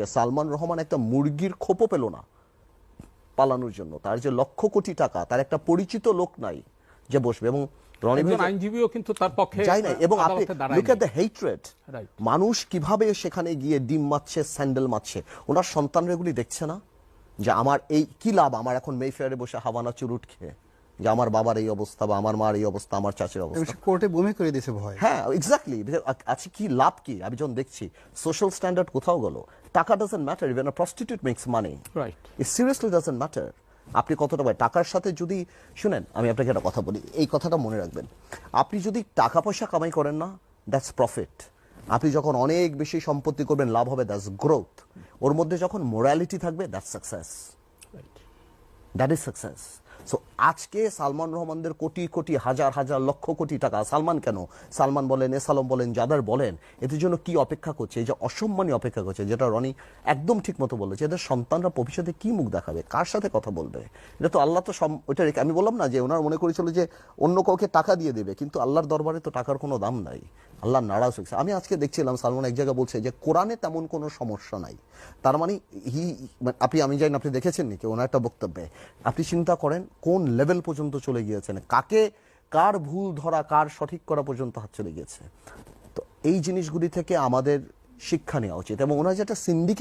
সালমান রহমান একটা মুরগির খোপও পেল না পালানোর জন্য। তার যে লক্ষ কোটি টাকা, তার একটা পরিচিত লোক নাই যে বসবে। এবং আইনজীবীও কিন্তু তার পক্ষে যাই নাই। এবং আপনি লুক এট দ্য হেট্রেড, মানুষ কিভাবে সেখানে গিয়ে ডিম মারছে, স্যান্ডেল মারছে। ওনার সন্তানরা এগুলি দেখছে না যে আমার এই কি লাভ, আমার এখন মেফেয়ারে বসে হাওয়ানা চুরুট খেয়ে, যে আমার বাবার এই অবস্থা বা আমার মার এই অবস্থা, আমার চাচের অবস্থা, কোর্টে বমি করে দিয়েছে ভয়। হ্যাঁ এক্স্যাক্টলি। আছে কি লাভ কি? আমি যখন দেখছি সোশ্যাল স্ট্যান্ডার্ড কোথাও গেল, টাকা doesn't matter, even a prostitute makes money, it seriously doesn't matter আপনি কতটা পায়। টাকার সাথে যদি, শুনেন আমি আপনাকে একটা কথা বলি, এই কথাটা মনে রাখবেন, আপনি যদি টাকা পয়সা কামাই করেন না, দ্যাটস প্রফিট। আপনি যখন অনেক বেশি সম্পত্তি করবেন, লাভ হবে, দ্যাটস গ্রোথ। ওর মধ্যে যখন মোরালিটি থাকবে, that's success, that is success. So আজকে সালমান রহমানদের কোটি কোটি হাজার হাজার লক্ষ কোটি টাকা, সালমান কেন, সালমান বলেন, এসালম বলেন, যাদের বলেন, এদের জন্য কি অপেক্ষা করছে? এই যে অসম্মানী অপেক্ষা করছে, যেটা রনি একদম ঠিক মতো বলেছে, এদের সন্তানরা ভবিষ্যতে কি মুখ দেখাবে, কার সাথে কথা বলবে? এটা তো আল্লাহ তো ওইটা রেখে, আমি বললাম না যে ওনার মনে করেছিল যে অন্য কাউকে টাকা দিয়ে দেবে, কিন্তু আল্লাহর দরবারে তো টাকার কোনো দাম নাই, আল্লাহ নারাজ হয়েছে। আমি আজকে দেখছিলাম সালমান এক জায়গায় বলছে যে কোরআনে তেমন কোনো সমস্যা নাই। তার মানে আমি জানি আপনি দেখেছেন নাকি ওনার একটা বক্তব্যে, আপনি চিন্তা করেন কোন লেভেল পর্যন্ত চলে গিয়েছেন, কার ভুল ধরা, কার সঠিক করা পর্যন্ত হাত চলে গিয়েছে। তো এই জিনিসগুলি থেকে আমাদের শিক্ষা নেওয়া উচিত। এবং ওনার যেটা সিন্ডিকেট